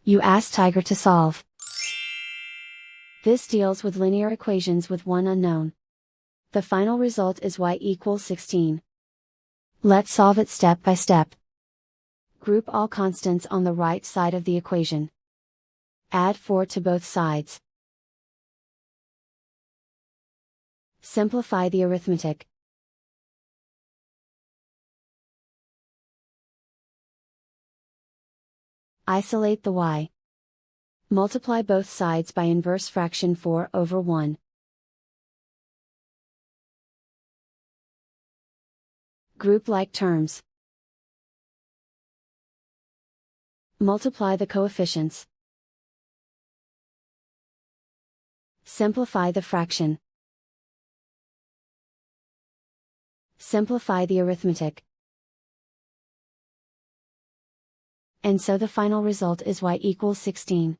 You ask Tiger to solve. This deals with linear equations with one unknown. The final result is y equals 16. Let's solve it step by step. Group all constants on the right side of the equation. Add 4 to both sides. Simplify the arithmetic. Isolate the y. Multiply both sides by inverse fraction 4/1. Group like terms. Multiply the coefficients. Simplify the fraction. Simplify the arithmetic. And so the final result is y equals 16.